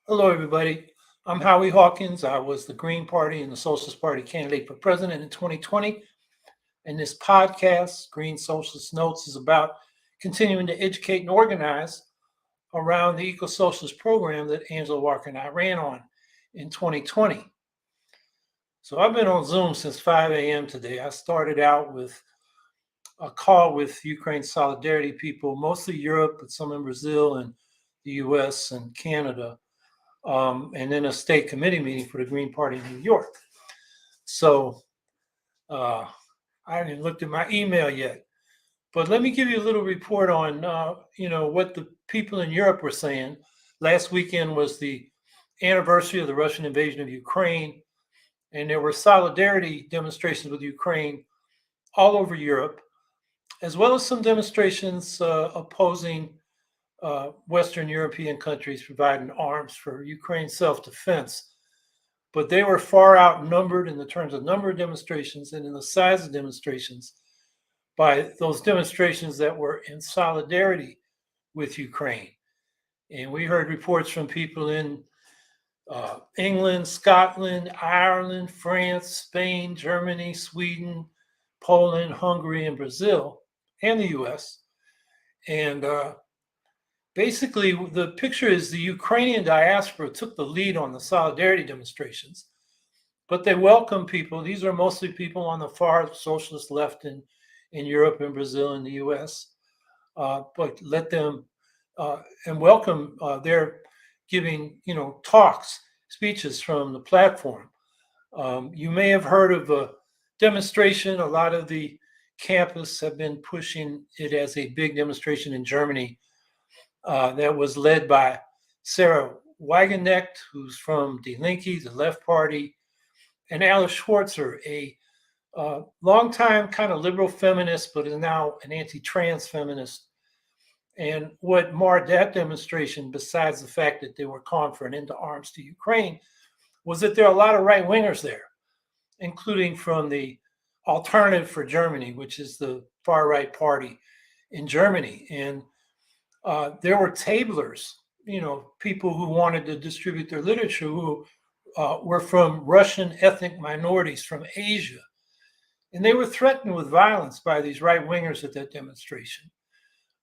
Hello, everybody. I'm Howie Hawkins. I was the Green Party and the Socialist Party candidate for president in 2020. And this podcast, Green Socialist Notes, is about continuing to educate and organize around the eco socialist program that Angela Walker and I ran on in 2020. So I've been on Zoom since 5 a.m. today. I started out with a call with Ukraine Solidarity people, mostly Europe, but some in Brazil and the US and Canada, and then a state committee meeting for the Green Party in New York. So uh, I haven't even looked at my email yet, but let me give you a little report on what the people in Europe were saying. Last weekend was the anniversary of the Russian invasion of Ukraine, and there were solidarity demonstrations with Ukraine all over Europe, as well as some demonstrations opposing Western European countries providing arms for Ukraine's self-defense. But they were far outnumbered in the terms of number of demonstrations and in the size of demonstrations by those demonstrations that were in solidarity with Ukraine. And we heard reports from people in England, Scotland, Ireland, France, Spain, Germany, Sweden, Poland, Hungary, and Brazil, and the US. And basically, the picture is the Ukrainian diaspora took the lead on the solidarity demonstrations, but they welcome people. These are mostly people on the far socialist left in Europe and Brazil and the US, but let them and welcome their giving, talks, speeches from the platform. You may have heard of a demonstration. A lot of the campus have been pushing it as a big demonstration in Germany that was led by Sarah Wagenknecht, who's from Die Linke, the Left Party, and Alice Schwarzer, a longtime kind of liberal feminist, but is now an anti-trans feminist. And what marred that demonstration, besides the fact that they were calling for an end to arms to Ukraine, was that there are a lot of right wingers there, including from the Alternative for Germany, which is the far right party in Germany. And there were tablers, people who wanted to distribute their literature who were from Russian ethnic minorities from Asia. And they were threatened with violence by these right wingers at that demonstration.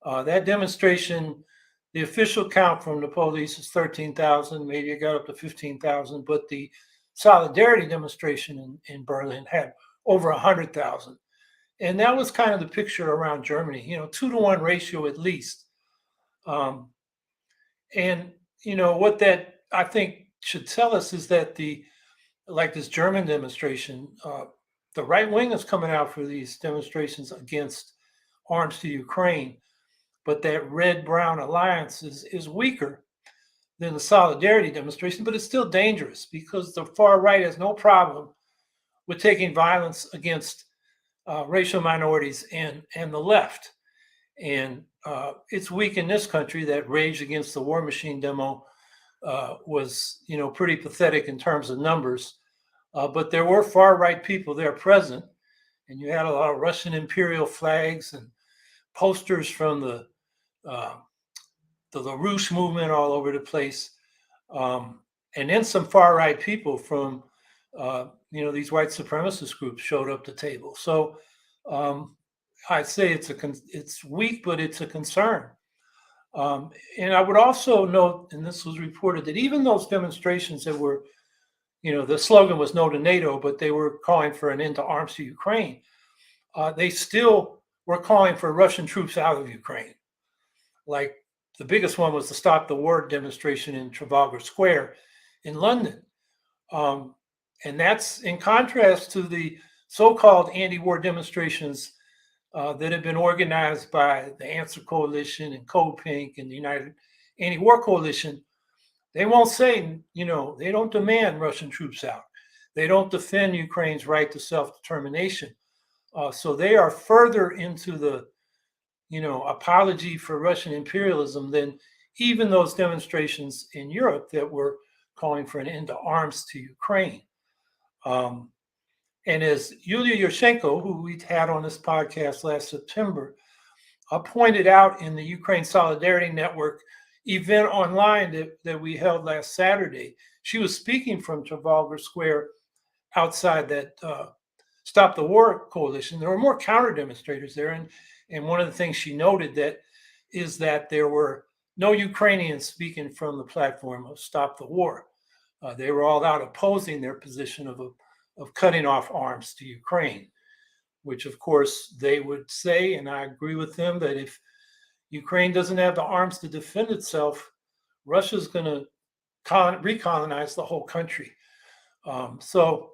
That demonstration, the official count from the police is 13,000, maybe it got up to 15,000, but the solidarity demonstration in Berlin had over 100,000. And that was kind of the picture around Germany, 2-to-1 ratio at least. And what that I think should tell us is that like this German demonstration, the right wing is coming out for these demonstrations against arms to Ukraine, but that red-brown alliance is weaker than the solidarity demonstration, but it's still dangerous because the far right has no problem with taking violence against racial minorities and the left. And it's weak in this country. That Rage Against the War Machine demo was, pretty pathetic in terms of numbers. But there were far right people there present, and you had a lot of Russian imperial flags and posters from the LaRouche movement all over the place, and then some far right people from these white supremacist groups showed up to the table. So I'd say it's weak, but it's a concern. And I would also note, and this was reported, that even those demonstrations that were, the slogan was no to NATO, but they were calling for an end to arms to Ukraine. They still were calling for Russian troops out of Ukraine. Like the biggest one was the Stop the War demonstration in Trafalgar Square in London. And that's in contrast to the so-called anti-war demonstrations that have been organized by the Answer Coalition and Code Pink and the United Anti-War Coalition. They won't say, they don't demand Russian troops out. They don't defend Ukraine's right to self-determination. So they are further into the, apology for Russian imperialism than even those demonstrations in Europe that were calling for an end to arms to Ukraine. And as Yulia Yushchenko, who we had on this podcast last September, pointed out in the Ukraine Solidarity Network, event online that we held last Saturday. She was speaking from Trafalgar Square outside that Stop the War coalition. There were more counter demonstrators there, and one of the things she noted is that there were no Ukrainians speaking from the platform of Stop the War. They were all out opposing their position of cutting off arms to Ukraine, which of course they would say, and I agree with them, that if Ukraine doesn't have the arms to defend itself, Russia's going to recolonize the whole country. So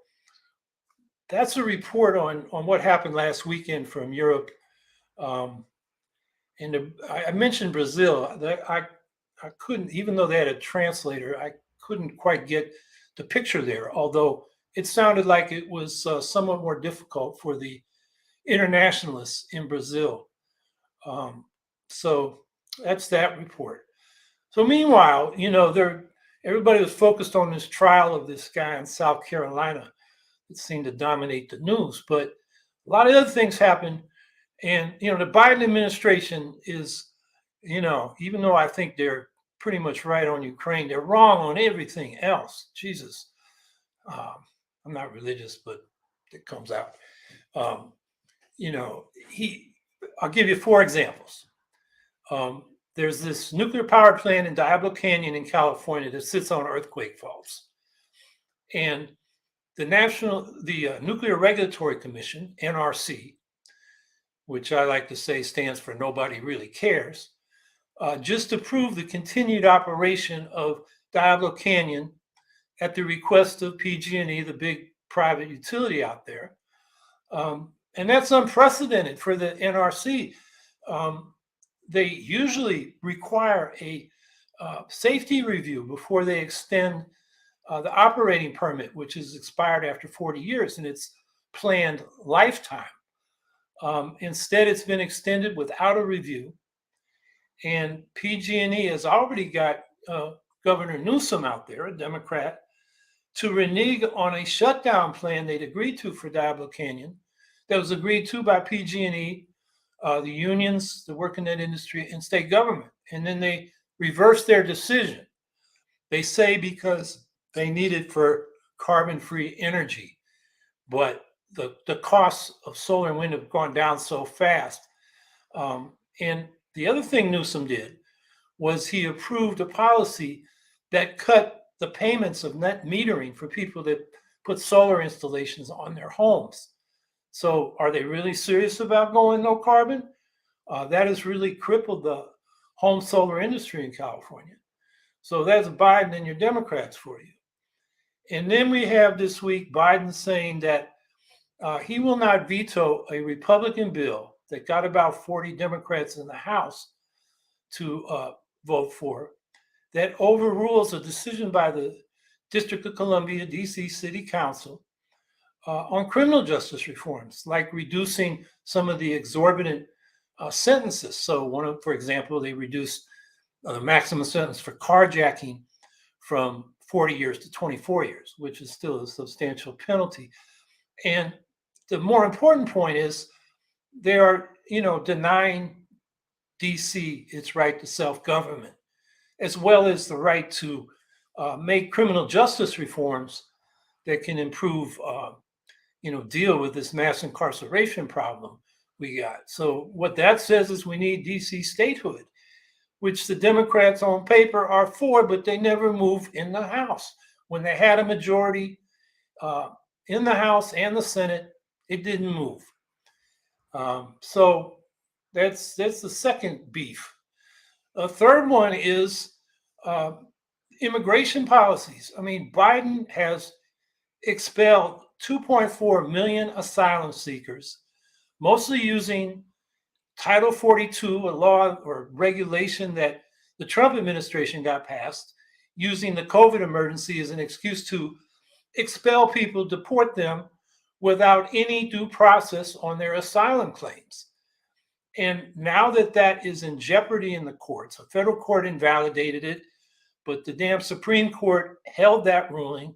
that's a report on what happened last weekend from Europe. And I mentioned Brazil. I couldn't, even though they had a translator, I couldn't quite get the picture there, although it sounded like it was somewhat more difficult for the internationalists in Brazil. So that's that report. So meanwhile, everybody was focused on this trial of this guy in South Carolina. It seemed to dominate the news, but a lot of other things happened. And, the Biden administration is, even though I think they're pretty much right on Ukraine, they're wrong on everything else. Jesus. I'm not religious, but it comes out. I'll give you 4 examples. There's this nuclear power plant in Diablo Canyon in California that sits on earthquake faults. And the Nuclear Regulatory Commission, NRC, which I like to say stands for Nobody Really Cares, just approved the continued operation of Diablo Canyon at the request of PG&E, the big private utility out there. And that's unprecedented for the NRC. They usually require a safety review before they extend the operating permit, which is expired after 40 years, and it's planned lifetime. Instead, it's been extended without a review. And PG&E has already got Governor Newsom out there, a Democrat, to renege on a shutdown plan they'd agreed to for Diablo Canyon that was agreed to by PG&E, the unions that work in that industry, and state government. And then they reversed their decision. They say because they need it for carbon-free energy. But the costs of solar and wind have gone down so fast. And the other thing Newsom did was he approved a policy that cut the payments of net metering for people that put solar installations on their homes. So are they really serious about going no carbon? That has really crippled the home solar industry in California. So that's Biden and your Democrats for you. And then we have this week Biden saying that he will not veto a Republican bill that got about 40 Democrats in the House to vote for, that overrules a decision by the District of Columbia, D.C. City Council on criminal justice reforms, like reducing some of the exorbitant sentences. So for example, they reduced the maximum sentence for carjacking from 40 years to 24 years, which is still a substantial penalty. And the more important point is they are, denying DC its right to self-government, as well as the right to make criminal justice reforms that can improve, deal with this mass incarceration problem we got. So what that says is we need DC statehood, which the Democrats on paper are for, but they never move in the House. When they had a majority in the House and the Senate, it didn't move. So that's the second beef. A third one is immigration policies. I mean, Biden has expelled 2.4 million asylum seekers, mostly using Title 42, a law or regulation that the Trump administration got passed, using the COVID emergency as an excuse to expel people, deport them without any due process on their asylum claims. And now that is in jeopardy in the courts, a federal court invalidated it, but the damn Supreme Court held that ruling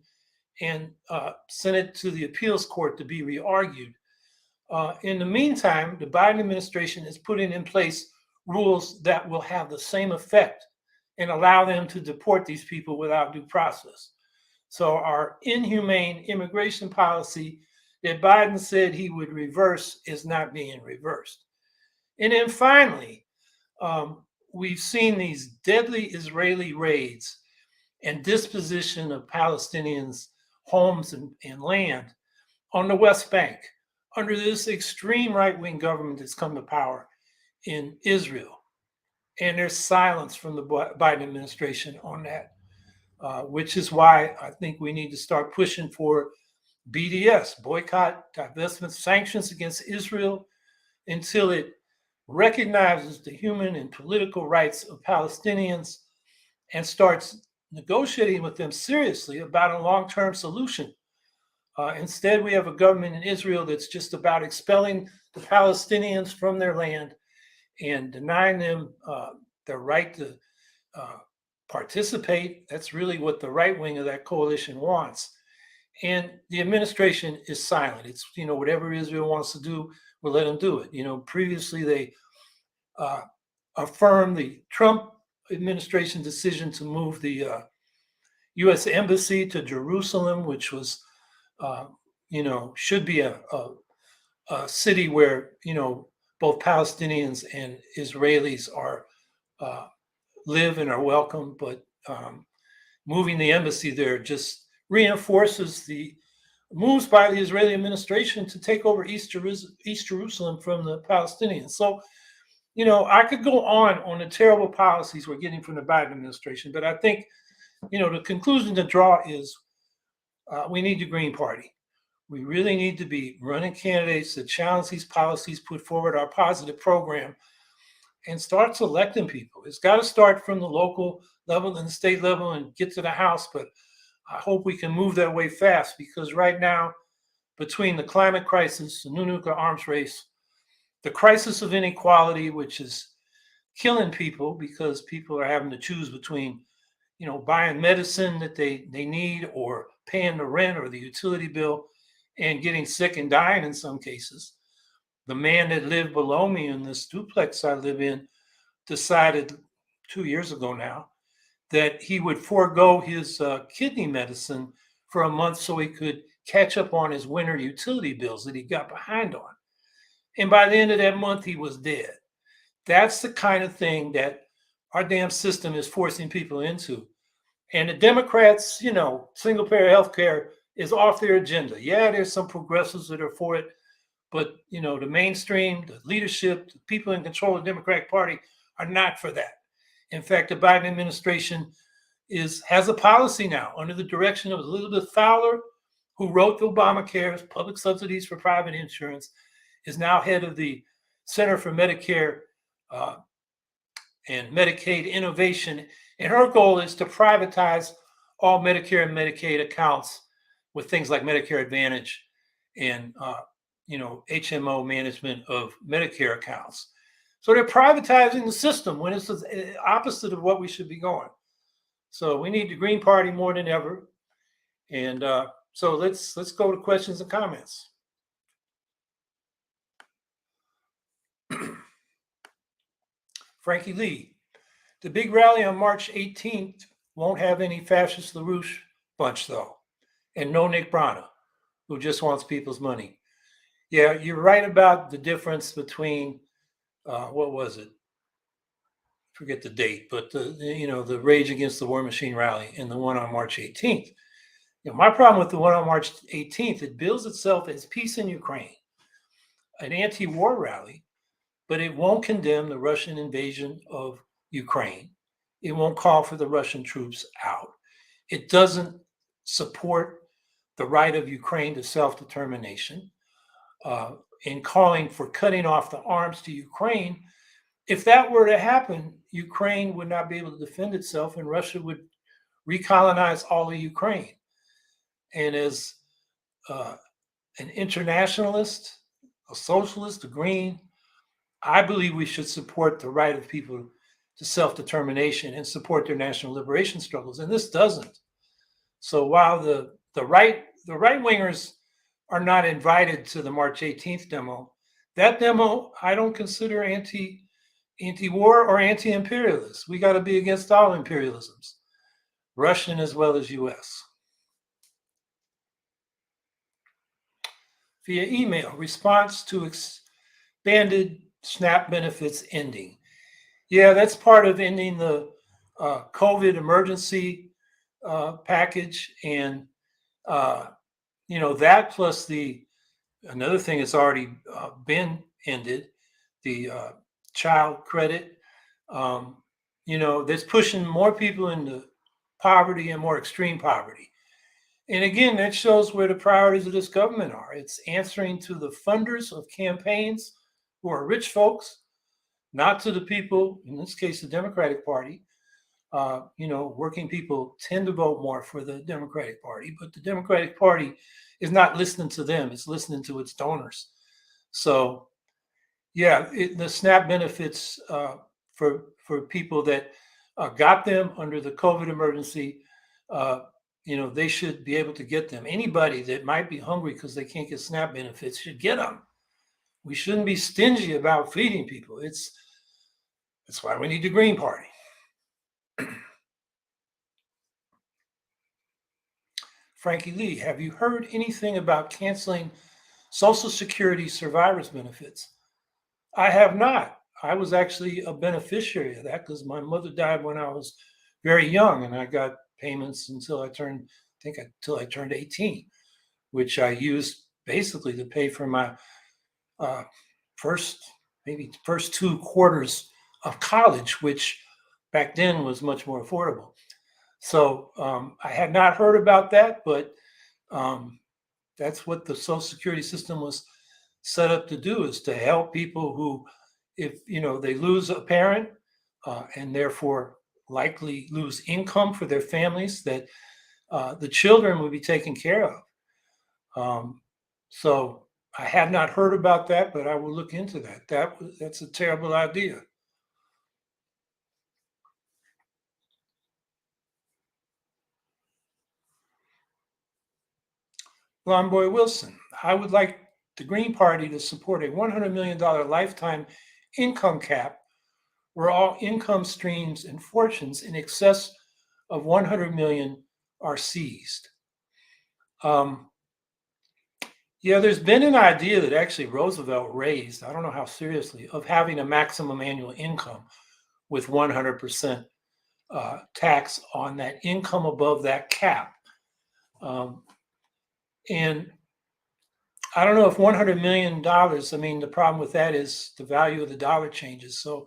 and sent it to the appeals court to be re-argued. In the meantime, the Biden administration is putting in place rules that will have the same effect and allow them to deport these people without due process. So our inhumane immigration policy that Biden said he would reverse is not being reversed. And then finally, we've seen these deadly Israeli raids and disposition of Palestinians' homes and land on the West Bank under this extreme right-wing government that's come to power in Israel. And there's silence from the Biden administration on that, which is why I think we need to start pushing for BDS, boycott, divestment, sanctions against Israel until it recognizes the human and political rights of Palestinians and starts negotiating with them seriously about a long-term solution. Instead, we have a government in Israel that's just about expelling the Palestinians from their land and denying them their right to participate. That's really what the right wing of that coalition wants. And the administration is silent. It's, whatever Israel wants to do, we'll let them do it. Previously they affirmed the Trump administration decision to move the U.S. embassy to Jerusalem, which was, should be a city where, both Palestinians and Israelis are live and are welcome. But moving the embassy there just reinforces the moves by the Israeli administration to take over East Jerusalem from the Palestinians. So, I could go on the terrible policies we're getting from the Biden administration, but I think, the conclusion to draw is we need the Green Party. We really need to be running candidates that challenge these policies, put forward our positive program, and start selecting people. It's got to start from the local level and the state level and get to the House, but I hope we can move that way fast, because right now, between the climate crisis, the new nuclear arms race, the crisis of inequality, which is killing people because people are having to choose between, buying medicine that they need or paying the rent or the utility bill and getting sick and dying in some cases. The man that lived below me in this duplex I live in decided 2 years ago now that he would forego his kidney medicine for a month so he could catch up on his winter utility bills that he got behind on. And by the end of that month, he was dead. That's the kind of thing that our damn system is forcing people into. And the Democrats, single payer health care is off their agenda. Yeah, there's some progressives that are for it, but the mainstream, the leadership, the people in control of the Democratic Party are not for that. In fact, the Biden administration has a policy now under the direction of Elizabeth Fowler, who wrote the Obamacare, public subsidies for private insurance, is now head of the Center for Medicare and Medicaid Innovation. And her goal is to privatize all Medicare and Medicaid accounts with things like Medicare Advantage and, HMO management of Medicare accounts. So they're privatizing the system when it's the opposite of what we should be going. So we need the Green Party more than ever. And so let's go to questions and comments. Frankie Lee, the big rally on March 18th won't have any fascist LaRouche bunch, though, and no Nick Brana, who just wants people's money. Yeah, you're right about the difference between, what was it? Forget the date, but the Rage Against the War Machine rally and the one on March 18th. My problem with the one on March 18th, it bills itself as peace in Ukraine, an anti-war rally, but it won't condemn the Russian invasion of Ukraine. It won't call for the Russian troops out. It doesn't support the right of Ukraine to self-determination. In calling for cutting off the arms to Ukraine, if that were to happen, Ukraine would not be able to defend itself and Russia would recolonize all of Ukraine. And as an internationalist, a socialist, a green, I believe we should support the right of people to self-determination and support their national liberation struggles. And this doesn't. So while the right wingers are not invited to the March 18th demo, that demo I don't consider anti-war or anti-imperialist. We got to be against all imperialisms, Russian as well as U.S. Via email, response to expanded SNAP benefits ending. Yeah, that's part of ending the COVID emergency package, and that plus another thing that's already been ended, the child credit. That's pushing more people into poverty and more extreme poverty. And again, that shows where the priorities of this government are. It's answering to the funders of campaigns who are rich folks, not to the people, in this case, the Democratic Party. Working people tend to vote more for the Democratic Party, but the Democratic Party is not listening to them. It's listening to its donors. So, yeah, the SNAP benefits for people that got them under the COVID emergency, they should be able to get them. Anybody that might be hungry because they can't get SNAP benefits should get them. We shouldn't be stingy about feeding people. That's why we need the Green Party. Frankie Lee, have you heard anything about canceling Social Security survivors benefits? I have not. I was actually a beneficiary of that because my mother died when I was very young, and I got payments until I turned 18, which I used basically to pay for my first 2 quarters of college, which back then was much more affordable. So I had not heard about that, but that's what the Social Security system was set up to do, is to help people who, if they lose a parent and therefore likely lose income for their families, that the children would be taken care of. So I had not heard about that, but I will look into that. That's a terrible idea. Blonde Boy Wilson, I would like the Green Party to support a $100 million lifetime income cap where all income streams and fortunes in excess of 100 million are seized. There's been an idea that actually Roosevelt raised, I don't know how seriously, of having a maximum annual income with 100% tax on that income above that cap. And I don't know if $100 million, the problem with that is the value of the dollar changes. So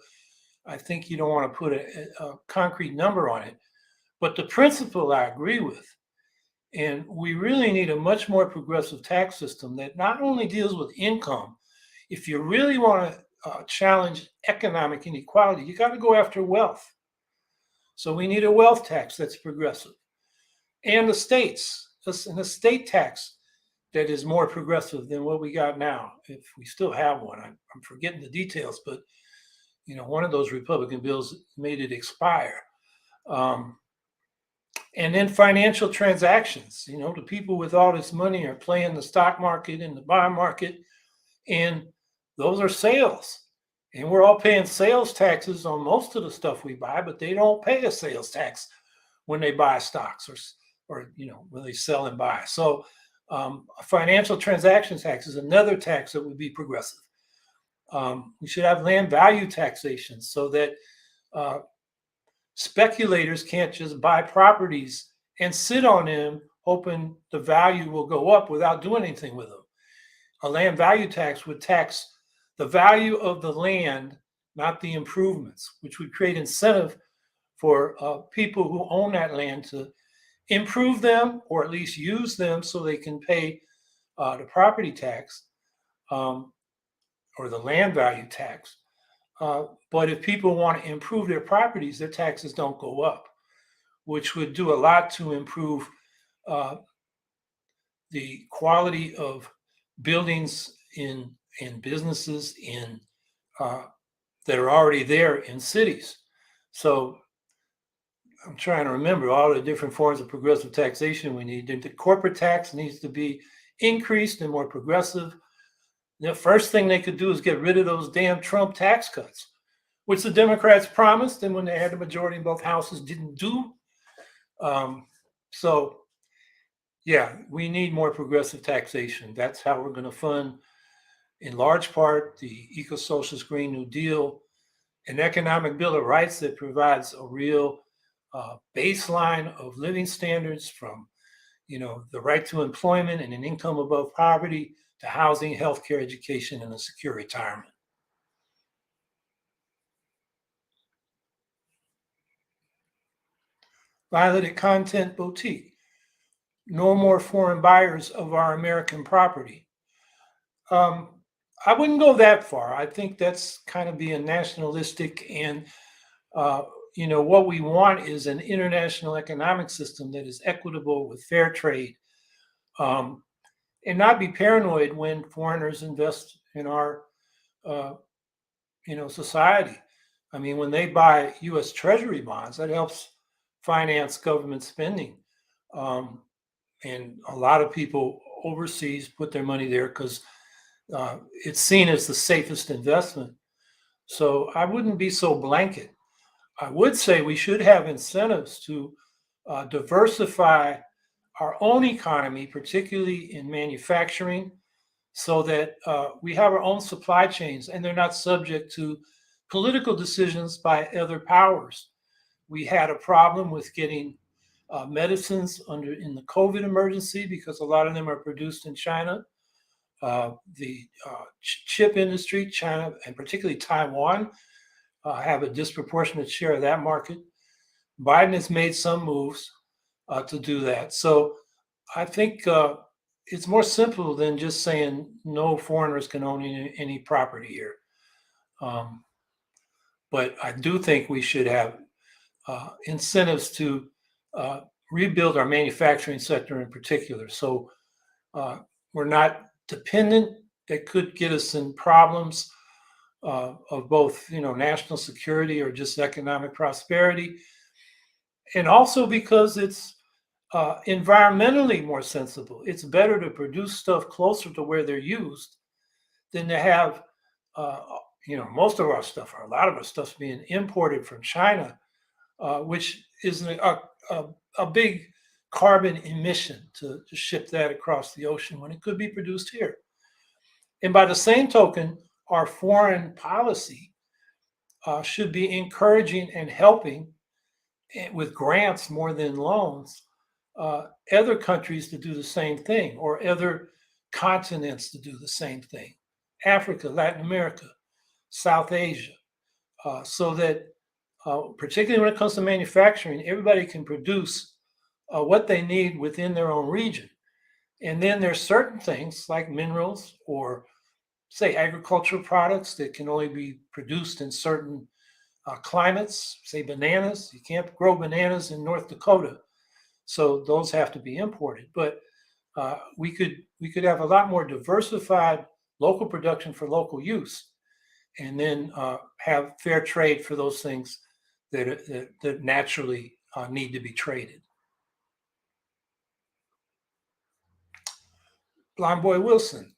I think you don't want to put a concrete number on it. But the principle I agree with. And we really need a much more progressive tax system that not only deals with income. If you really want to challenge economic inequality, you got to go after wealth. So we need a wealth tax that's progressive. And the states, an estate tax that is more progressive than what we got now, if we still have one. I'm forgetting the details, but one of those Republican bills made it expire. And then financial transactions, the people with all this money are playing the stock market and the bond market, and those are sales. And we're all paying sales taxes on most of the stuff we buy, but they don't pay a sales tax when they buy stocks or when they sell and buy. So a financial transaction tax is another tax that would be progressive. We should have land value taxation so that speculators can't just buy properties and sit on them hoping the value will go up without doing anything with them. A land value tax would tax the value of the land, not the improvements, which would create incentive for people who own that land to improve them or at least use them so they can pay the property tax or the land value tax. But if people want to improve their properties, their taxes don't go up, which would do a lot to improve the quality of buildings and businesses that are already there in cities. So I'm trying to remember all the different forms of progressive taxation we need. The corporate tax needs to be increased and more progressive. The first thing they could do is get rid of those damn Trump tax cuts. which the Democrats promised, and when they had the majority in both houses, didn't do. So, yeah, we need more progressive taxation. That's how we're going to fund, in large part, the eco-socialist Green New Deal, an economic bill of rights that provides a real baseline of living standards, from the right to employment and an income above poverty, to housing, healthcare, education, and a secure retirement. Violet Content Boutique. No more foreign buyers of our American property. I wouldn't go that far. I think that's kind of being nationalistic, and what we want is an international economic system that is equitable with fair trade, um, and not be paranoid when foreigners invest in our uh, society. I mean, when they buy U.S. Treasury bonds, that helps finance government spending. Um, and a lot of people overseas put their money there because it's seen as the safest investment. So I wouldn't be so blanket. I would say we should have incentives to diversify our own economy, particularly in manufacturing, so that we have our own supply chains and they're not subject to political decisions by other powers. We had a problem with getting medicines in the COVID emergency because a lot of them are produced in China. The chip industry, China and particularly Taiwan, have a disproportionate share of that market. Biden has made some moves to do that. So I think it's more simple than just saying no foreigners can own any property here. Um, but I do think we should have incentives to uh, rebuild our manufacturing sector in particular. So uh, we're not dependent. That could get us in problems of both, national security or just economic prosperity, and also because it's environmentally more sensible. It's better to produce stuff closer to where they're used than to have, uh, most of our stuff, or a lot of our stuff's being imported from China, which is a big carbon emission to ship that across the ocean when it could be produced here. And by the same token, our foreign policy should be encouraging and helping with grants more than loans other countries to do the same thing, or other continents to do the same thing. Africa, Latin America, South Asia, so that particularly when it comes to manufacturing, everybody can produce what they need within their own region. And then there's certain things like minerals or, say, agricultural products that can only be produced in certain climates, say bananas. You can't grow bananas in North Dakota, so those have to be imported. But we could have a lot more diversified local production for local use, and then have fair trade for those things that naturally need to be traded. Blind Boy Wilson.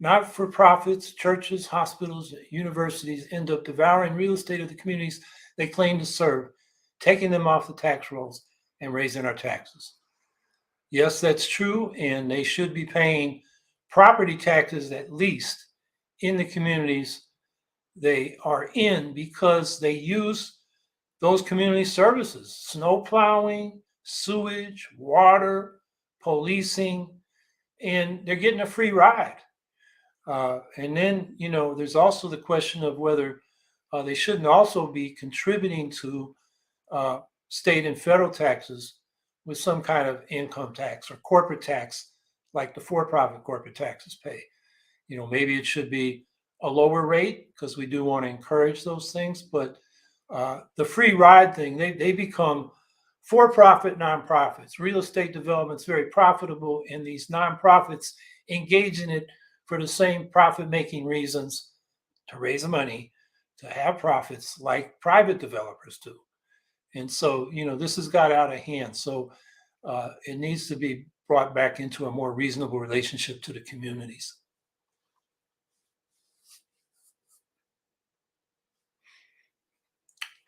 Not for profits, churches, hospitals, universities end up devouring real estate of the communities they claim to serve, taking them off the tax rolls and raising our taxes. Yes, that's true, and they should be paying property taxes at least in the communities they are in, because they use those community services: snow plowing, sewage, water, policing, and they're getting a free ride. And then, there's also the question of whether they shouldn't also be contributing to uh, state and federal taxes with some kind of income tax or corporate tax, like the for-profit corporate taxes pay. Maybe it should be a lower rate because we do want to encourage those things. But the free ride thing, they become for-profit nonprofits. Real estate development's very profitable, and these nonprofits engage in it for the same profit-making reasons, to raise money, to have profits like private developers do. And so, this has got out of hand. So it needs to be brought back into a more reasonable relationship to the communities.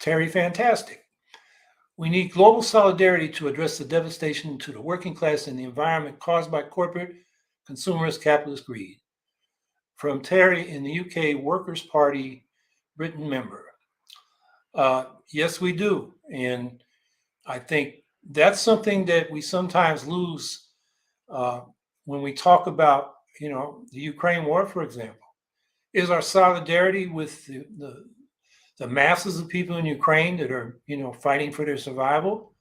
Terry, fantastic. We need global solidarity to address the devastation to the working class and the environment caused by corporate consumerist capitalist greed. From Terry in the UK Workers' Party, Britain member. Yes, we do. And I think that's something that we sometimes lose uh, when we talk about, the Ukraine war, for example. Is our solidarity with the masses of people in Ukraine that are, fighting for their survival?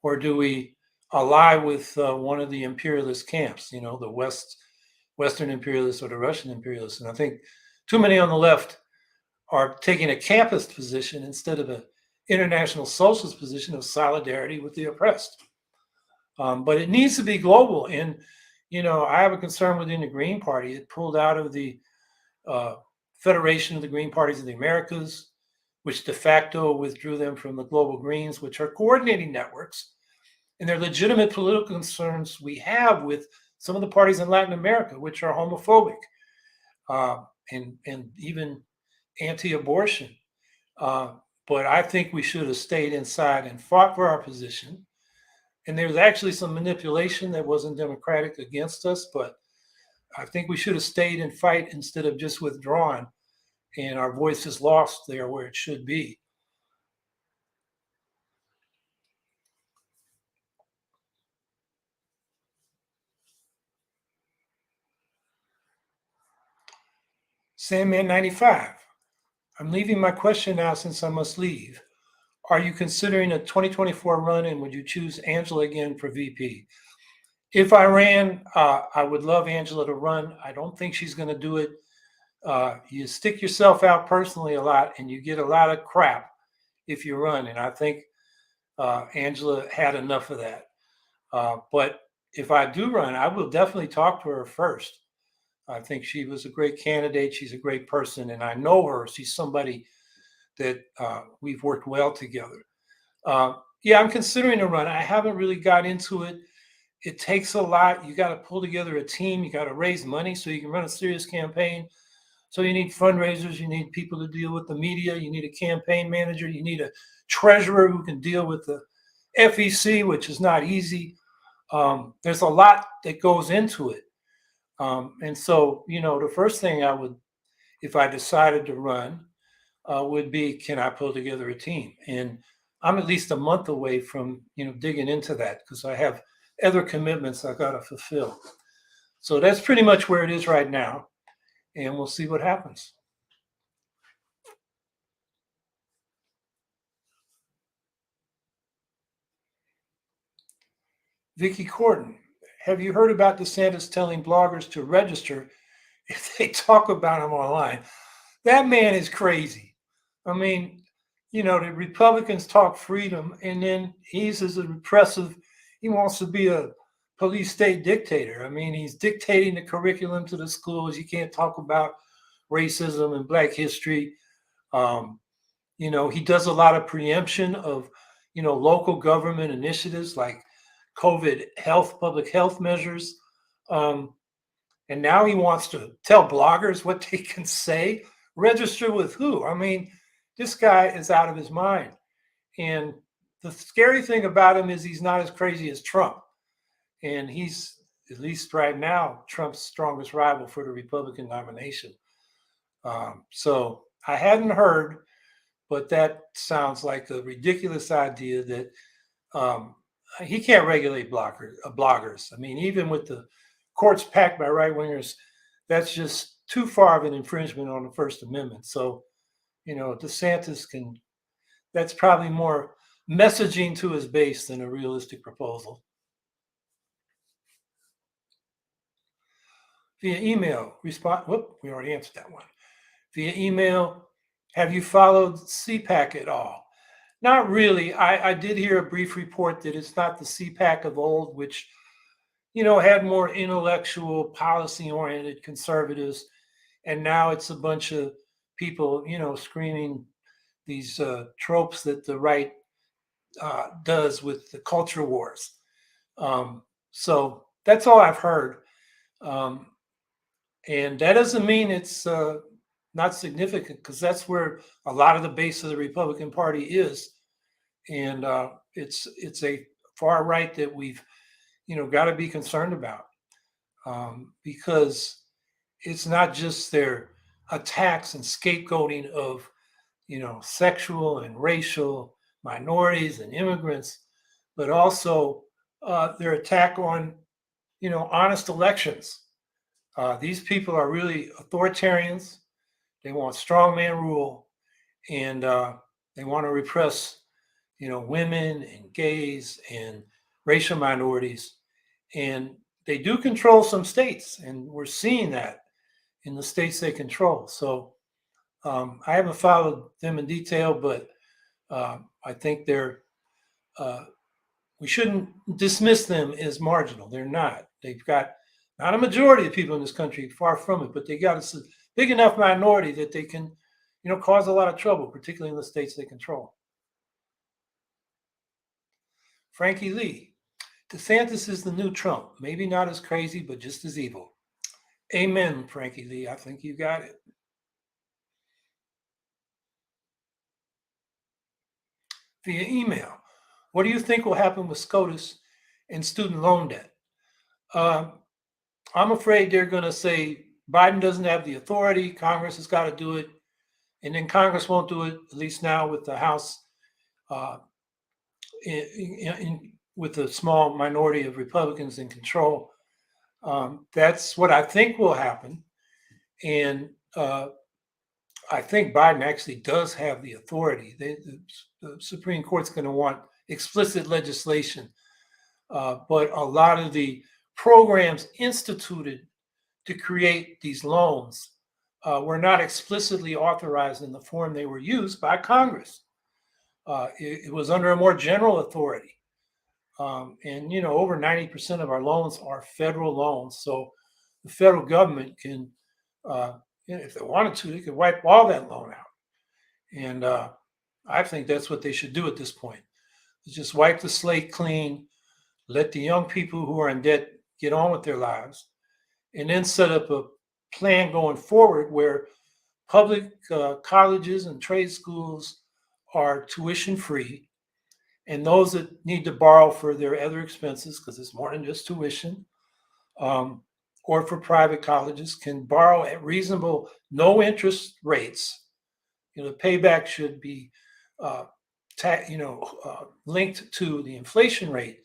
Or do we ally with one of the imperialist camps, the Western imperialists or the Russian imperialists? And I think too many on the left are taking a campist position instead of an international socialist position of solidarity with the oppressed. But it needs to be global. And, I have a concern within the Green Party. It pulled out of the uh, Federation of the Green Parties of the Americas, which de facto withdrew them from the Global Greens, which are coordinating networks. And they're legitimate political concerns we have with some of the parties in Latin America, which are homophobic and even anti-abortion. Uh, but I think we should have stayed inside and fought for our position. And there was actually some manipulation that wasn't democratic against us, but I think we should have stayed and fight instead of just withdrawn. And our voice is lost there where it should be. Sandman 95. I'm leaving my question now since I must leave. Are you considering a 2024 run and would you choose Angela again for VP? If I ran, I would love Angela to run. I don't think she's going to do it. You stick yourself out personally a lot and you get a lot of crap if you run. And I think Angela had enough of that. But if I do run, I will definitely talk to her first. I think she was a great candidate. She's a great person. And I know her. She's somebody that we've worked well together. Yeah, I'm considering a run. I haven't really got into it. It takes a lot. You got to pull together a team. You got to raise money so you can run a serious campaign. So you need fundraisers. You need people to deal with the media. You need a campaign manager. You need a treasurer who can deal with the FEC, which is not easy. There's a lot that goes into it. And so, the first thing I would, if I decided to run, would be, can I pull together a team? And I'm at least a month away from, digging into that because I have other commitments I got to fulfill. So that's pretty much where it is right now. And we'll see what happens. Vicky Corden, have you heard about DeSantis telling bloggers to register if they talk about him online? That man is crazy. I mean, the Republicans talk freedom, and then he's as a repressive. He wants to be a police state dictator. I mean, he's dictating the curriculum to the schools. You can't talk about racism and Black history. He does a lot of preemption of, local government initiatives like COVID public health measures. Um, and now he wants to tell bloggers what they can say. Register with who? I mean, this guy is out of his mind. And the scary thing about him is he's not as crazy as Trump. And he's, at least right now, Trump's strongest rival for the Republican nomination. So I hadn't heard, but that sounds like a ridiculous idea that he can't regulate bloggers. I mean, even with the courts packed by right wingers, that's just too far of an infringement on the First Amendment. So, DeSantis that's probably more messaging to his base than a realistic proposal. Via email, we already answered that one. Via email, have you followed CPAC at all? Not really. I did hear a brief report that it's not the CPAC of old, which, had more intellectual, policy-oriented conservatives. And now it's a bunch of people, screaming these tropes that the right does with the culture wars. So that's all I've heard. And that doesn't mean it's not significant because that's where a lot of the base of the Republican Party is, and it's a far right that we've got to be concerned about, because it's not just their attacks and scapegoating of sexual and racial minorities and immigrants, but also their attack on honest elections. These people are really authoritarians. They want strongman rule, and they want to repress women and gays and racial minorities, and they do control some states, and we're seeing that in the states they control. So I haven't followed them in detail, but I think uh, we shouldn't dismiss them as marginal. They're not. They've got not a majority of people in this country, far from it, but they got a big enough minority that they can, cause a lot of trouble, particularly in the states they control. Frankie Lee, DeSantis is the new Trump. Maybe not as crazy, but just as evil. Amen, Frankie Lee. I think you got it. Via email, what do you think will happen with SCOTUS and student loan debt? I'm afraid they're going to say Biden doesn't have the authority. Congress has got to do it. And then Congress won't do it, at least now with the House, uh, with a small minority of Republicans in control. That's what I think will happen. And I think Biden actually does have the authority. The Supreme Court's going to want explicit legislation. But a lot of the programs instituted to create these loans were not explicitly authorized in the form they were used by Congress. It was under a more general authority. And, over 90% of our loans are federal loans. So the federal government can, if they wanted to, they could wipe all that loan out. And I think that's what they should do at this point. Just wipe the slate clean, let the young people who are in debt get on with their lives, and then set up a plan going forward where public colleges and trade schools are tuition free, and those that need to borrow for their other expenses, because it's more than just tuition, or for private colleges, can borrow at reasonable, no interest rates. The payback should be linked to the inflation rate.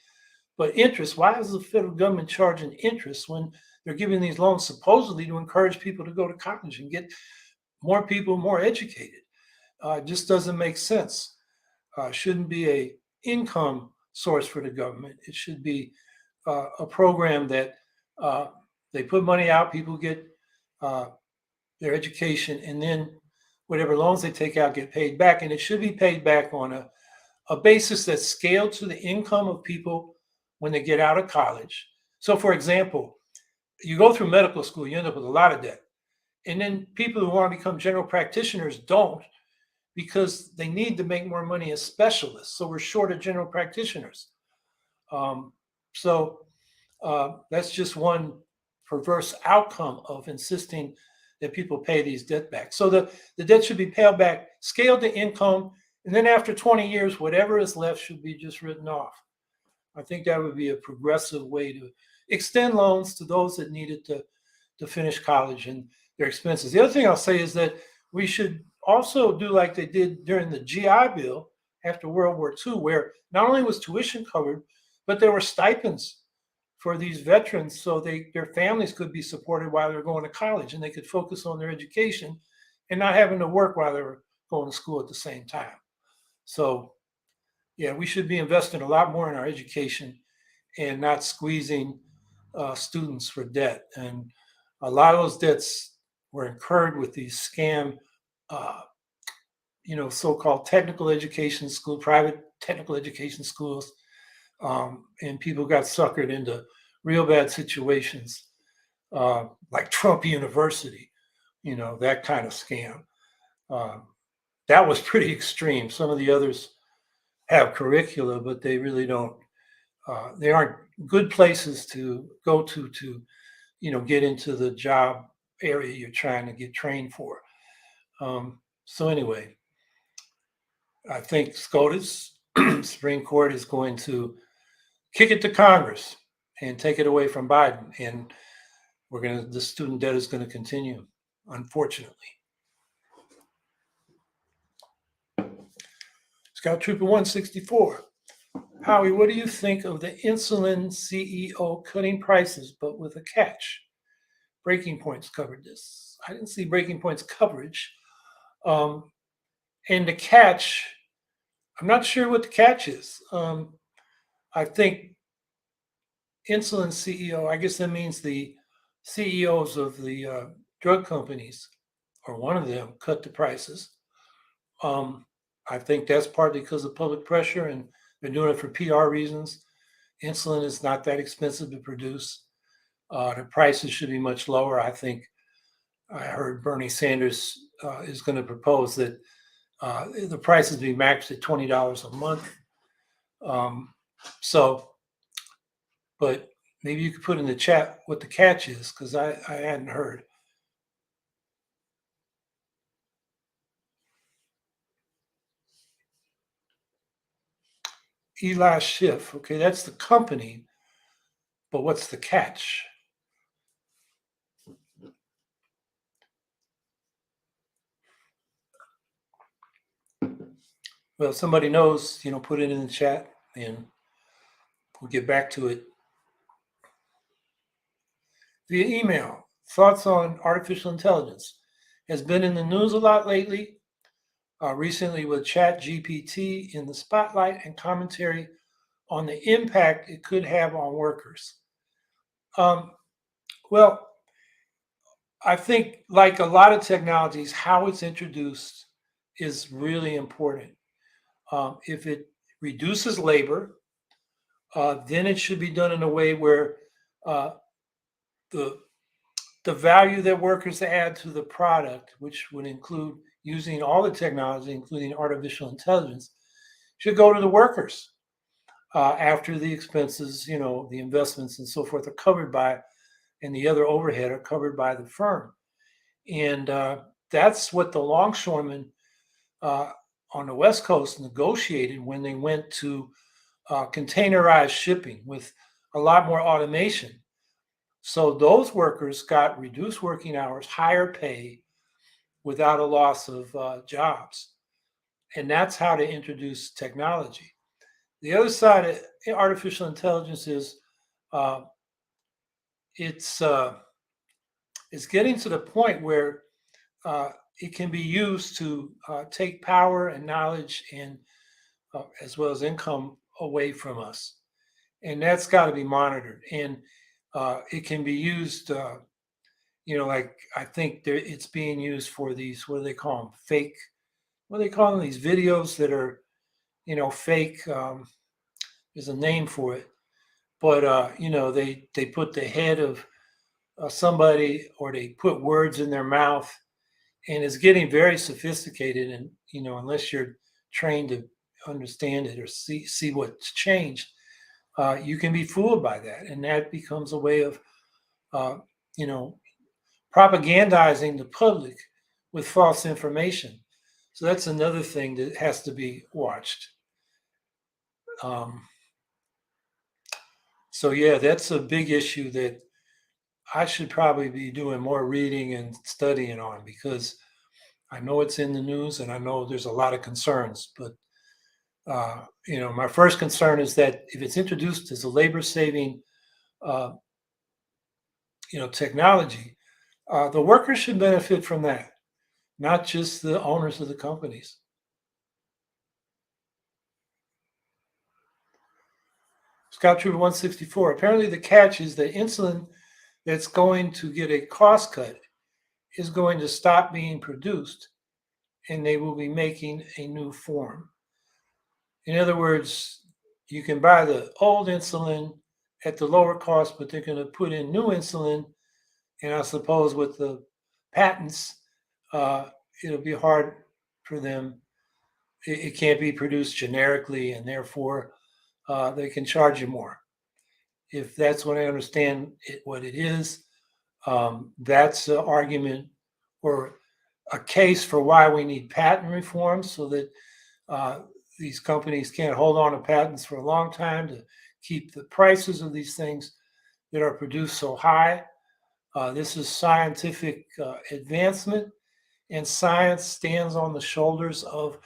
But interest, why is the federal government charging interest when they're giving these loans supposedly to encourage people to go to college and get more people more educated? It just doesn't make sense. Shouldn't be a income source for the government. It should be a program that they put money out, people get their education, and then whatever loans they take out get paid back. And it should be paid back on a basis that's scaled to the income of people when they get out of college. So, for example, you go through medical school, you end up with a lot of debt. And then people who want to become general practitioners don't, because they need to make more money as specialists. So we're short of general practitioners. So that's just one perverse outcome of insisting that people pay these debt back. So the debt should be paid back, scaled to income, and then after 20 years, whatever is left should be just written off. I think that would be a progressive way to extend loans to those that need it to finish college and their expenses. The other thing I'll say is that we should also do like they did during the GI Bill after World War II, where not only was tuition covered, but there were stipends for these veterans so their families could be supported while they're going to college, and they could focus on their education and not having to work while they were going to school at the same time. So yeah, we should be investing a lot more in our education and not squeezing students for debt. And a lot of those debts were incurred with these scam, uh, so-called technical education school, private technical education schools, and people got suckered into real bad situations, like Trump University, that kind of scam. Uh, that was pretty extreme. Some of the others have curricula, but they really don't. They aren't good places to go to get into the job area you're trying to get trained for. So anyway, I think SCOTUS, Supreme Court, is going to kick it to Congress and take it away from Biden. And the student debt is going to continue, unfortunately. Scout Trooper 164. Howie, what do you think of the insulin CEO cutting prices, but with a catch? Breaking Point's covered this. I didn't see Breaking Point's coverage. And the catch, I'm not sure what the catch is. I think insulin CEO, I guess that means the CEOs of the drug companies, or one of them, cut the prices. I think that's partly because of public pressure, and they're doing it for PR reasons. Insulin is not that expensive to produce. The prices should be much lower. I think I heard Bernie Sanders is going to propose that the prices be maxed at $20 a month. But maybe you could put in the chat what the catch is, because I hadn't heard. Eli Schiff, okay, that's the company, but what's the catch? Well, if somebody knows, put it in the chat and we'll get back to it. Via email, thoughts on artificial intelligence has been in the news a lot lately, recently with ChatGPT in the spotlight and commentary on the impact it could have on workers. Well, I think like a lot of technologies, how it's introduced is really important. If it reduces labor, then it should be done in a way where the value that workers add to the product, which would include using all the technology, including artificial intelligence, should go to the workers after the expenses, the investments and so forth are covered by, and the other overhead are covered by the firm. And that's what the longshoremen on the West Coast negotiated when they went to containerized shipping with a lot more automation. So those workers got reduced working hours, higher pay, without a loss of jobs. And that's how to introduce technology. The other side of artificial intelligence is it's getting to the point where it can be used to take power and knowledge and as well as income away from us. And that's got to be monitored. And it can be used, like I think it's being used for these, what do they call them? Fake, what do they call them? These videos that are, fake. There's a name for it. But, they put the head of somebody, or they put words in their mouth, and it's getting very sophisticated. And, unless you're trained to understand it or see what's changed, you can be fooled by that. And that becomes a way of, propagandizing the public with false information. So that's another thing that has to be watched. So yeah, that's a big issue that I should probably be doing more reading and studying on, because I know it's in the news and I know there's a lot of concerns. But my first concern is that if it's introduced as a labor-saving, technology, the workers should benefit from that, not just the owners of the companies. Scout Trooper 164. Apparently, the catch is that insulin that's going to get a cost cut is going to stop being produced, and they will be making a new form. In other words, you can buy the old insulin at the lower cost, but they're going to put in new insulin. And I suppose with the patents, it'll be hard for them. It can't be produced generically, and therefore they can charge you more. If that's what I understand what it is, that's the argument, or a case for why we need patent reform so that these companies can't hold on to patents for a long time to keep the prices of these things that are produced so high. This is scientific advancement, and science stands on the shoulders of,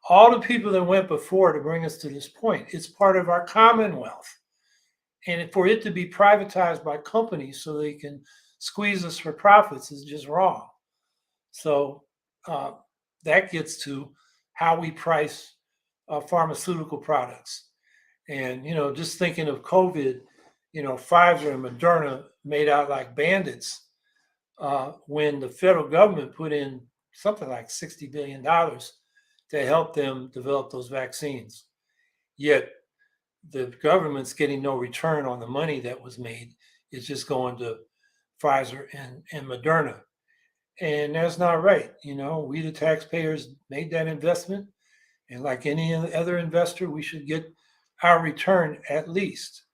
all the people that went before to bring us to this point. It's part of our commonwealth. And for it to be privatized by companies so they can squeeze us for profits is just wrong. So that gets to how we price pharmaceutical products. And, just thinking of COVID, Pfizer and Moderna made out like bandits when the federal government put in something like $60 billion to help them develop those vaccines. Yet the government's getting no return on the money that was made. It's just going to Pfizer and Moderna. And that's not right. We, the taxpayers, made that investment. And like any other investor, we should get our return at least.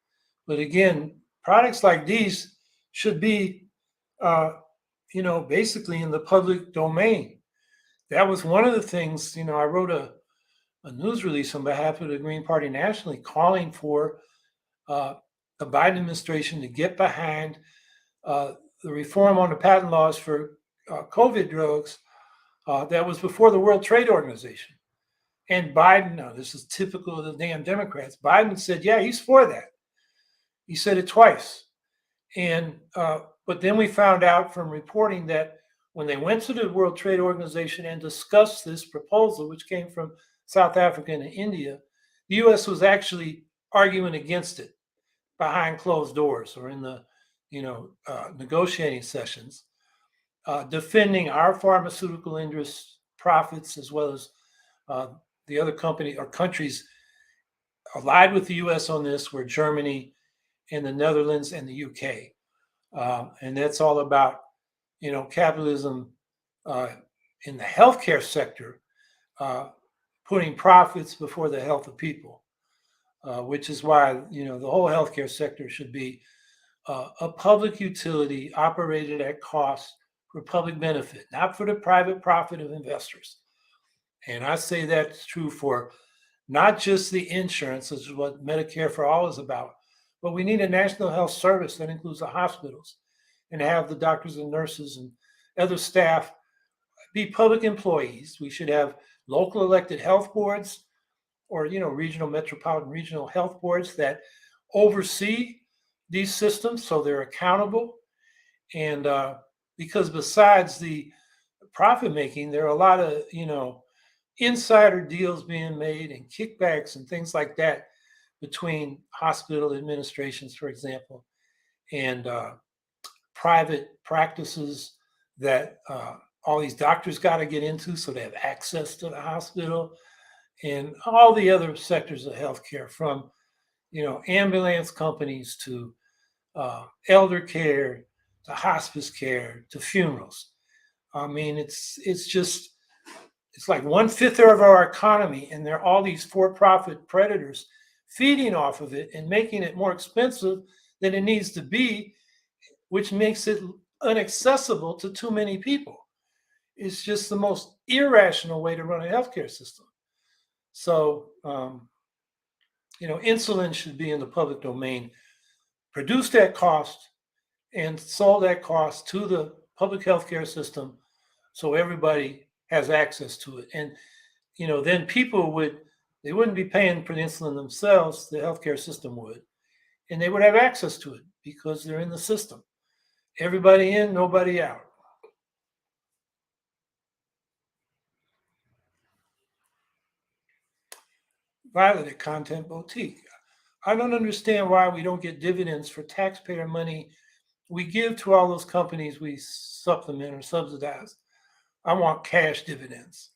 But again, products like these should be, basically in the public domain. That was one of the things, I wrote a news release on behalf of the Green Party nationally calling for the Biden administration to get behind the reform on the patent laws for COVID drugs that was before the World Trade Organization. And Biden, now this is typical of the damn Democrats, Biden said, yeah, he's for that. He said it twice. And but then we found out from reporting that when they went to the World Trade Organization and discussed this proposal, which came from South Africa and India, the U.S. was actually arguing against it behind closed doors or in the negotiating sessions, defending our pharmaceutical interests, profits, as well as the other company or countries allied with the U.S. on this were Germany and the Netherlands and the U.K. And that's all about, capitalism in the healthcare sector, putting profits before the health of people, which is why, the whole healthcare sector should be a public utility operated at cost for public benefit, not for the private profit of investors. And I say that's true for not just the insurance, which is what Medicare for All is about, but we need a national health service that includes the hospitals and have the doctors and nurses and other staff be public employees. We should have local elected health boards or, regional, metropolitan, regional health boards that oversee these systems so they're accountable. And because besides the profit making, there are a lot of, insider deals being made and kickbacks and things like that between hospital administrations, for example, and private practices that all these doctors got to get into so they have access to the hospital and all the other sectors of healthcare, from ambulance companies to elder care to hospice care to funerals. I mean, it's like 1/5 of our economy, and there are all these for-profit predators feeding off of it and making it more expensive than it needs to be, which makes it inaccessible to too many people. It's just the most irrational way to run a healthcare system. So, insulin should be in the public domain, produced at cost and sold at cost to the public healthcare system so everybody has access to it. And, then people they wouldn't be paying for the insulin themselves, the healthcare system would, and they would have access to it because they're in the system. Everybody in, nobody out. Violet at Content Boutique. I don't understand why we don't get dividends for taxpayer money we give to all those companies we supplement or subsidize. I want cash dividends.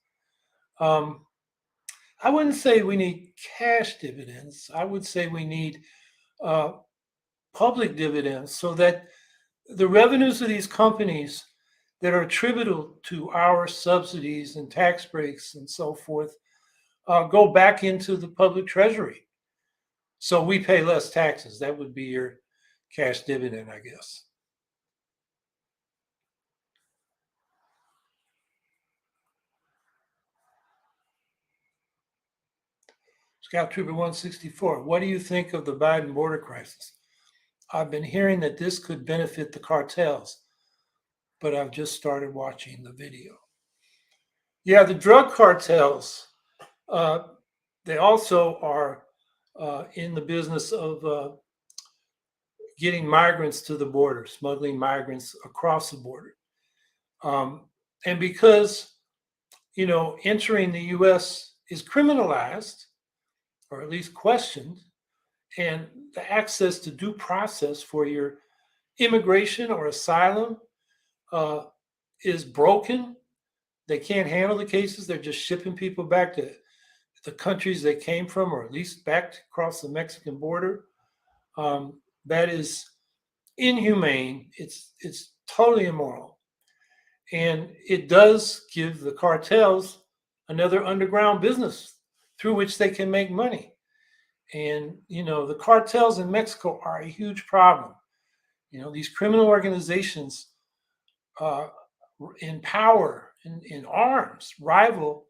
I wouldn't say we need cash dividends. I would say we need public dividends so that the revenues of these companies that are attributable to our subsidies and tax breaks and so forth go back into the public treasury. So we pay less taxes. That would be your cash dividend, I guess. Scout Trooper 164, what do you think of the Biden border crisis? I've been hearing that this could benefit the cartels, but I've just started watching the video. Yeah, the drug cartels, uh, they also are in the business of getting migrants to the border, smuggling migrants across the border. Um, and because, entering the US is criminalized, or at least questioned, and the access to due process for your immigration or asylum uh, is broken. They can't handle the cases. They're just shipping people back to the countries they came from, or at least back across the Mexican border. That is inhumane. It's totally immoral, and it does give the cartels another underground business through which they can make money. And the cartels in Mexico are a huge problem. These criminal organizations uh, in power, in arms, rival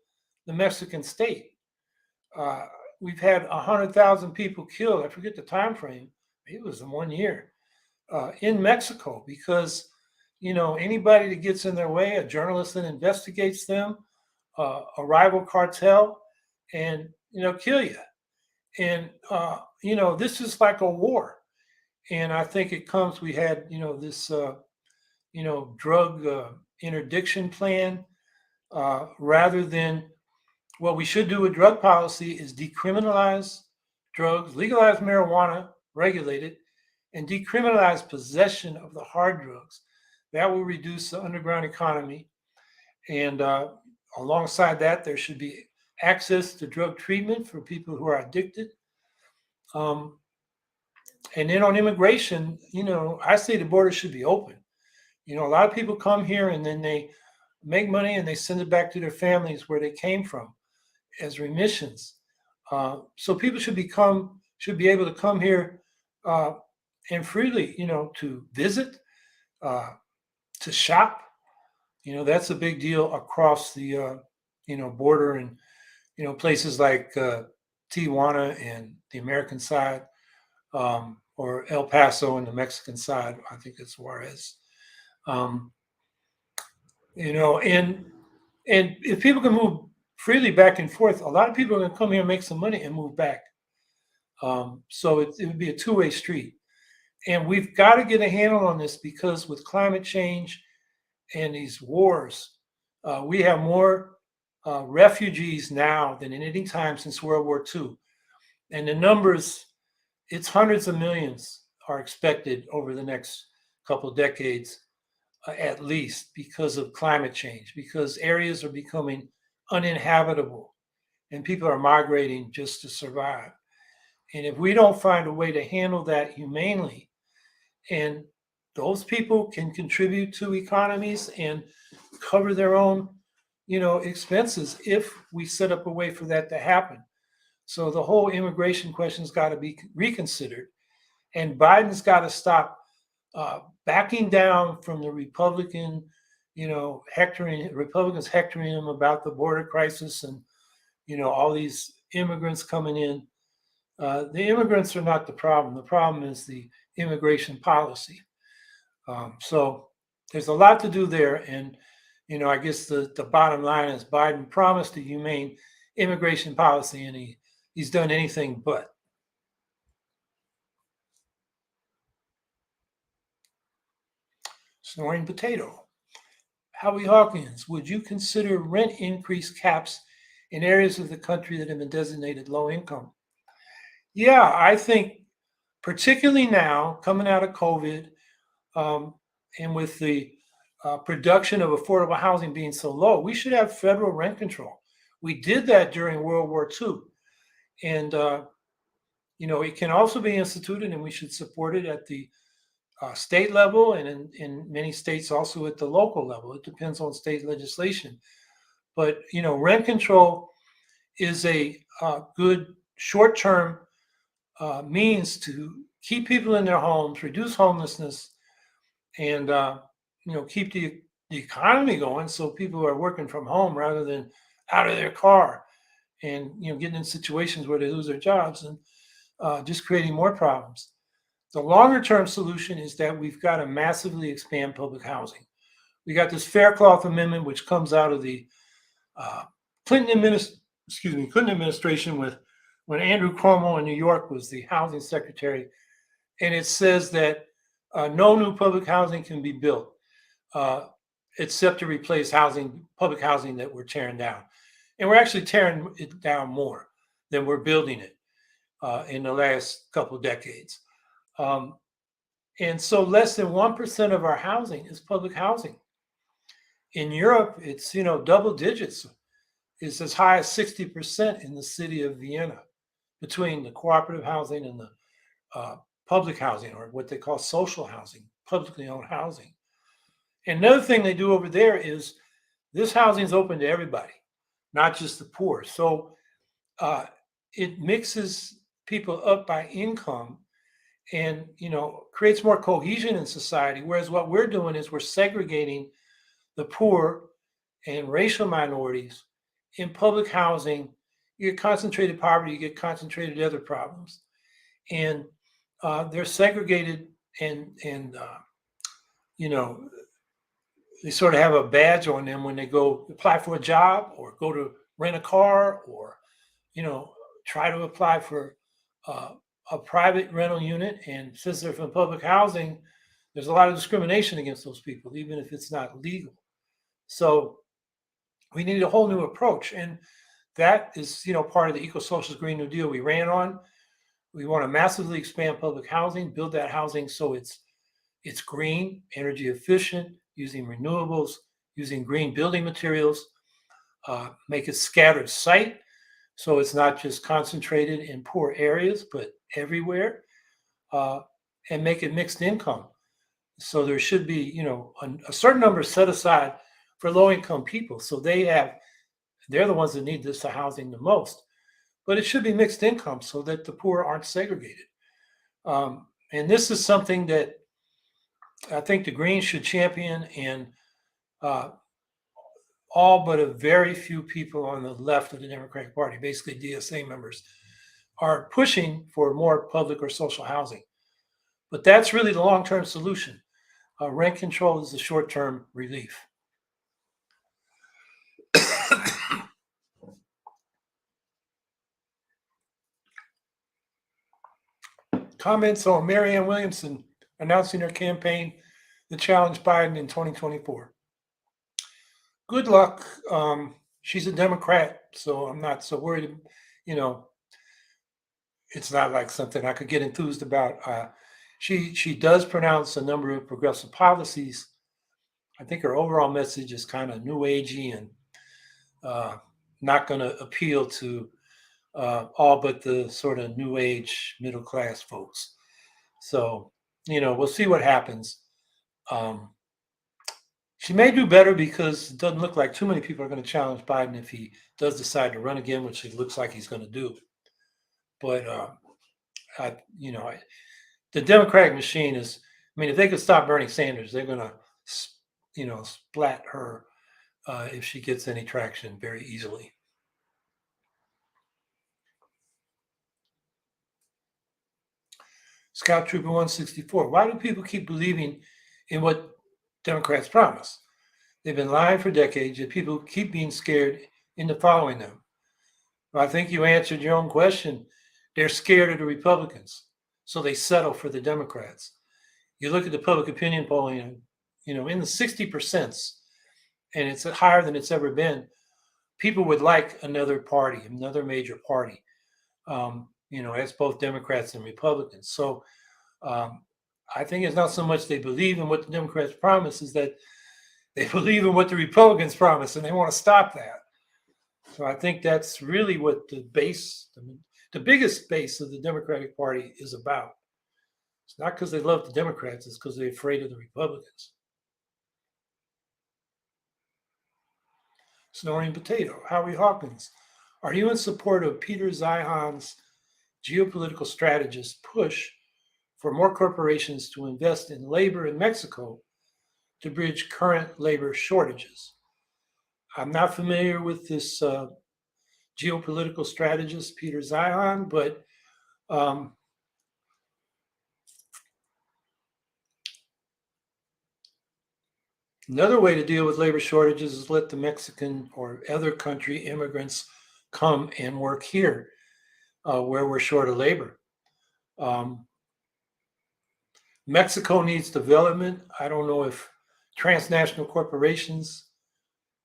the Mexican state. Uh, we've had 100,000 people killed. I forget the time frame. It was in 1 year in Mexico because anybody that gets in their way, a journalist that investigates them, a rival cartel, and kill you. And this is like a war. And I think it comes. We had this drug interdiction plan rather than what we should do with drug policy is decriminalize drugs, legalize marijuana, regulate it, and decriminalize possession of the hard drugs. That will reduce the underground economy. And alongside that, there should be access to drug treatment for people who are addicted. Um, and then on immigration, I say the border should be open. A lot of people come here and then they make money and they send it back to their families where they came from as remissions. So people should be able to come here and freely, to visit, to shop. That's a big deal across the border and places like Tijuana and the American side, or El Paso and the Mexican side. I think it's Juarez. Um, and if people can move freely back and forth, a lot of people are going to come here and make some money and move back. So it would be a two-way street. And we've got to get a handle on this because with climate change and these wars, we have more refugees now than in any time since World War II. And the numbers, it's hundreds of millions are expected over the next couple of decades, at least because of climate change, because areas are becoming uninhabitable and people are migrating just to survive. And if we don't find a way to handle that humanely, and those people can contribute to economies and cover their own, expenses if we set up a way for that to happen. So the whole immigration question's got to be reconsidered, and Biden's got to stop backing down from the Republicans hectoring him about the border crisis and all these immigrants coming in. The immigrants are not the problem. The problem is the immigration policy. So there's a lot to do there. And, I guess the bottom line is Biden promised a humane immigration policy and he's done anything but. Snoring Potato. Howie Hawkins, would you consider rent increase caps in areas of the country that have been designated low income? Yeah, I think particularly now coming out of COVID, and with the production of affordable housing being so low, we should have federal rent control. We did that during World War II. And, it can also be instituted and we should support it at the state level and in many states also at the local level. It depends on state legislation. But, rent control is a good short-term means to keep people in their homes, reduce homelessness, and keep the economy going so people are working from home rather than out of their car. and getting in situations where they lose their jobs and just creating more problems. The longer term solution is that we've got to massively expand public housing. We got this Faircloth Amendment, which comes out of the uh, Clinton administration with when Andrew Cuomo in New York was the housing secretary, and it says that no new public housing can be built uh, except to replace public housing that we're tearing down, and we're actually tearing it down more than we're building it in the last couple of decades. Um, and so less than 1% of our housing is public housing. In Europe, it's double digits. It's as high as 60% in the city of Vienna between the cooperative housing and the uh, public housing, or what they call social housing, publicly owned housing. And another thing they do over there is this housing is open to everybody, not just the poor. So uh, it mixes people up by income and creates more cohesion in society. Whereas what we're doing is we're segregating the poor and racial minorities in public housing. You get concentrated poverty, you get concentrated other problems, and they're segregated, and you know they sort of have a badge on them when they go apply for a job or go to rent a car or you know try to apply for uh, a private rental unit. And since they're from public housing, there's a lot of discrimination against those people, even if it's not legal. So we need a whole new approach, and that is part of the eco-socialist Green New Deal we ran on. We want to massively expand public housing, build that housing so it's green, energy efficient, using renewables, using green building materials, make it scattered site so it's not just concentrated in poor areas, but everywhere, uh, and make it mixed income. So there should be, a certain number set aside for low income people. So they're the ones that need this housing the most. But it should be mixed income so that the poor aren't segregated. And this is something that I think the Greens should champion, and uh, all but a very few people on the left of the Democratic Party, basically DSA members, are pushing for more public or social housing. But that's really the long-term solution. Rent control is the short-term relief. Comments on Marianne Williamson announcing her campaign to challenge Biden in 2024. Good luck. She's a Democrat, so I'm not so worried. You know, it's not like something I could get enthused about. She does pronounce a number of progressive policies. I think her overall message is kind of new agey and not going to appeal to all but the sort of new age middle class folks. So, we'll see what happens. Um, she may do better because it doesn't look like too many people are going to challenge Biden if he does decide to run again, which it looks like he's going to do. But the Democratic machine is. I mean, if they could stop Bernie Sanders, they're going to, splat her if she gets any traction very easily. Scout Trooper 164. Why do people keep believing in what Democrats promise? They've been lying for decades, yet people keep being scared into following them. Well, I think you answered your own question. They're scared of the Republicans, so they settle for the Democrats. You look at the public opinion polling, in the 60%, and it's higher than it's ever been. People would like another party, another major party. As both Democrats and Republicans. So I think it's not so much they believe in what the Democrats promise, is that they believe in what the Republicans promise, and they want to stop that. So I think that's really what the biggest base of the Democratic Party is about. It's not because they love the Democrats, it's because they're afraid of the Republicans. Snoring Potato, Howie Hawkins. Are you in support of Peter Zeihan's geopolitical strategist push for more corporations to invest in labor in Mexico to bridge current labor shortages? I'm not familiar with this geopolitical strategist Peter Zion, but another way to deal with labor shortages is let the Mexican or other country immigrants come and work here where we're short of labor. Mexico needs development. I don't know if transnational corporations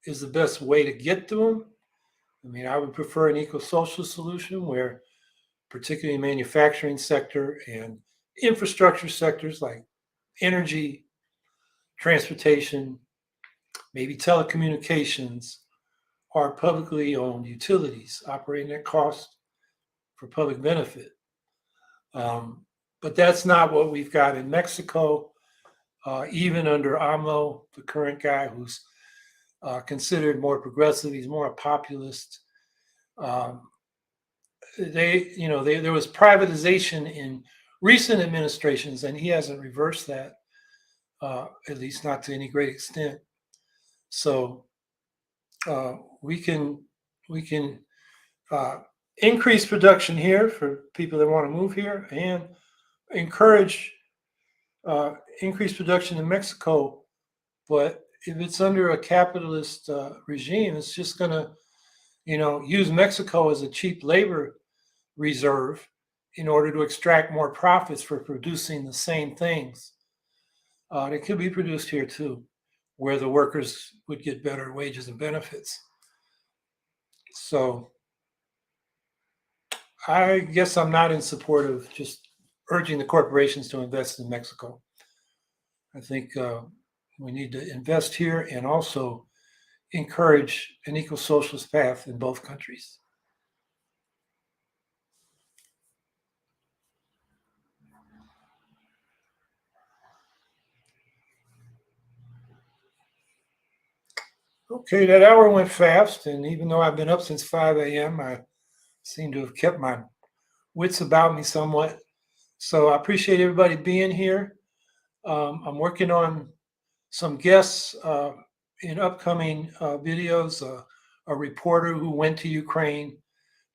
is the best way to get to them. I mean, I would prefer an eco-social solution where particularly manufacturing sector and infrastructure sectors like energy, transportation, maybe telecommunications are publicly owned utilities operating at cost for public benefit. But that's not what we've got in Mexico. Even under AMLO, the current guy who's considered more progressive, he's more a populist. There was privatization in recent administrations, and he hasn't reversed that, at least not to any great extent. So we can increase production here for people that want to move here, and encourage increased production in Mexico. But if it's under a capitalist regime, it's just going to, use Mexico as a cheap labor reserve in order to extract more profits for producing the same things. It could be produced here too, where the workers would get better wages and benefits. So I guess I'm not in support of just urging the corporations to invest in Mexico. I think we need to invest here and also encourage an eco-socialist path in both countries. Okay, that hour went fast, and even though I've been up since 5 a.m., I seem to have kept my wits about me somewhat. So I appreciate everybody being here. I'm working on some guests in upcoming videos. A reporter who went to Ukraine,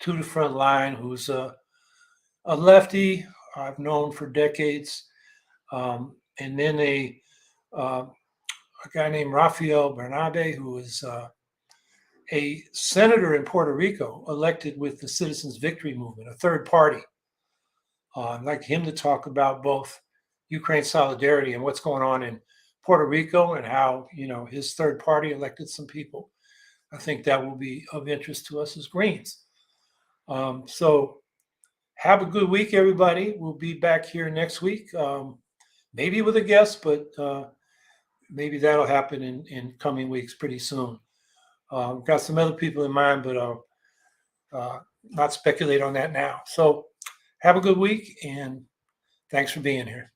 to the front line, who's a lefty I've known for decades, and then a guy named Rafael Bernabe, who is a senator in Puerto Rico, elected with the Citizens Victory Movement, a third party. I'd like him to talk about both Ukraine solidarity and what's going on in Puerto Rico and how, his third party elected some people. I think that will be of interest to us as Greens. So have a good week, everybody. We'll be back here next week, maybe with a guest, but maybe that'll happen in coming weeks pretty soon. Got some other people in mind, but I'll not speculate on that now. So have a good week, and thanks for being here.